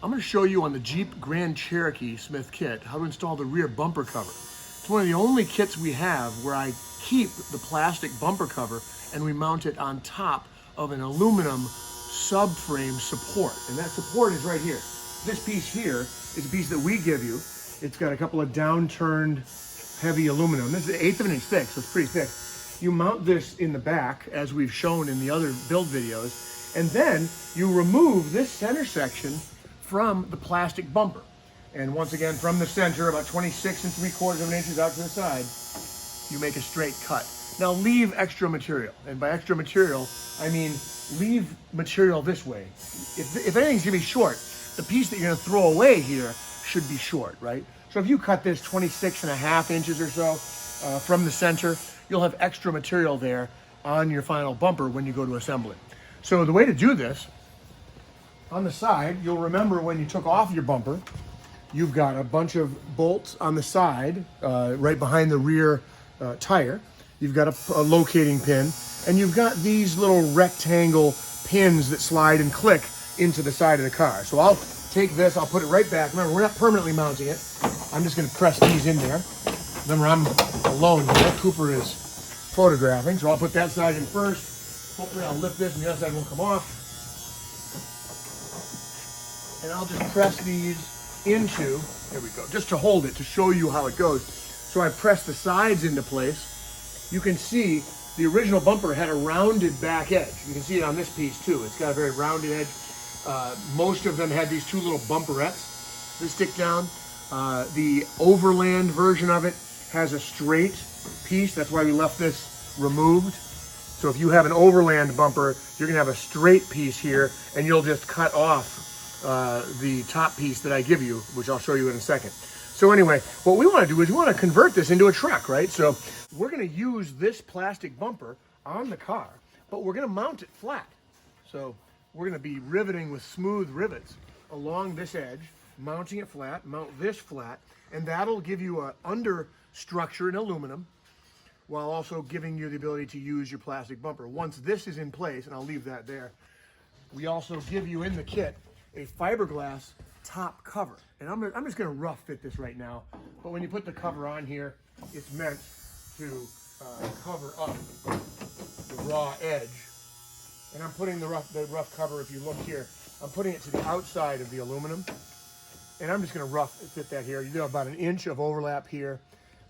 I'm going to show you on the Jeep Grand Cherokee Smyth kit how to install the rear bumper cover. It's one of the only kits we have where I keep the plastic bumper cover and we mount it on top of an aluminum subframe support. And that support is right here. This piece here is a piece that we give you. It's got a couple of downturned heavy aluminum. This is 1/8 of an inch thick, so it's pretty thick. You mount this in the back as we've shown in the other build videos, and then you remove this center section from the plastic bumper. And once again, from the center, about 26 3/4 of an inches out to the side, you make a straight cut. Now leave extra material. And by extra material, I mean leave material this way. If anything's gonna be short, the piece that you're gonna throw away here should be short, right? So if you cut this 26 1/2 inches or so from the center, you'll have extra material there on your final bumper when you go to assemble it. So the way to do this, on the side, you'll remember when you took off your bumper, you've got a bunch of bolts on the side, right behind the rear tire. You've got a locating pin, and you've got these little rectangle pins that slide and click into the side of the car. So I'll take this, I'll put it right back. Remember, we're not permanently mounting it. I'm just gonna press these in there. Remember, I'm alone here. Cooper is photographing, so I'll put that side in first. Hopefully I'll lift this and the other side won't come off. And I'll just press these into, there we go, just to hold it, to show you how it goes. So I press the sides into place. You can see the original bumper had a rounded back edge. You can see it on this piece too. It's got a very rounded edge. Most of them had these two little bumperettes that stick down. The Overland version of it has a straight piece. That's why we left this removed. So if you have an Overland bumper, you're gonna have a straight piece here, and you'll just cut off the top piece that I give you, which I'll show you in a second. So anyway, what we want to do is we want to convert this into a truck, right? So we're going to use this plastic bumper on the car, but we're going to mount it flat. So we're going to be riveting with smooth rivets along this edge, mounting it flat, mount this flat, and that'll give you an under structure in aluminum while also giving you the ability to use your plastic bumper. Once this is in place, and I'll leave that there, we also give you in the kit a fiberglass top cover. And I'm just gonna rough fit this right now, but when you put the cover on here, it's meant to cover up the raw edge. And I'm putting the rough cover, if you look here, I'm putting it to the outside of the aluminum. And I'm just gonna rough fit that here. You do about 1 inch of overlap here.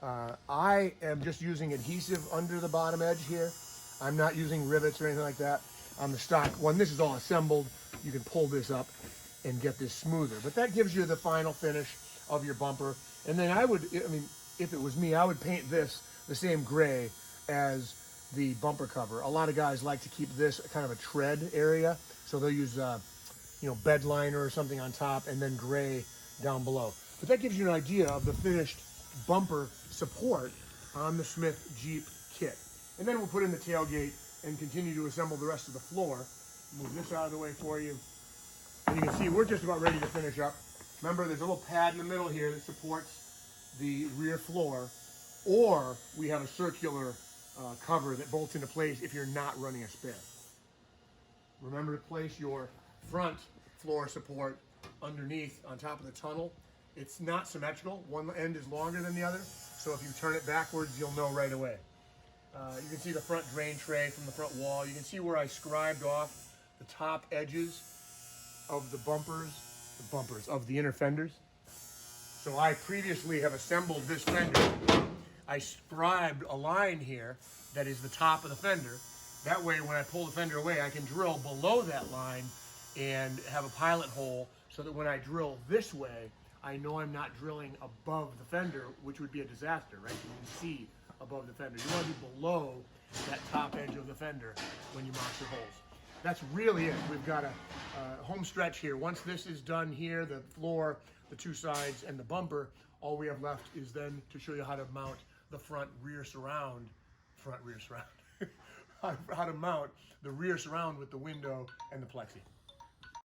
I am just using adhesive under the bottom edge here. I'm not using rivets or anything like that. On the stock, when this is all assembled, you can pull this up and get this smoother. But that gives you the final finish of your bumper. And then I mean, if it was me, I would paint this the same gray as the bumper cover. A lot of guys like to keep this kind of a tread area, so they'll use, bed liner or something on top and then gray down below. But that gives you an idea of the finished bumper support on the Smyth Jeep kit. And then we'll put in the tailgate and continue to assemble the rest of the floor. Move this out of the way for you. And you can see we're just about ready to finish up. Remember, there's a little pad in the middle here that supports the rear floor, or we have a circular cover that bolts into place if you're not running a spare. Remember to place your front floor support underneath on top of the tunnel. It's not symmetrical. One end is longer than the other, so if you turn it backwards, you'll know right away. You can see the front drain tray from the front wall. You can see where I scribed off the top edges of the bumpers of the inner fenders. So I previously have assembled this fender. I scribed a line here that is the top of the fender. That way, when I pull the fender away, I can drill below that line and have a pilot hole so that when I drill this way, I know I'm not drilling above the fender, which would be a disaster, right? You can see above the fender. You want to be below that top edge of the fender when you mount your holes. That's really it. We've got a home stretch here. Once this is done here, the floor, the two sides, and the bumper, all we have left is then to show you how to mount the front rear surround, how to mount the rear surround with the window and the plexi.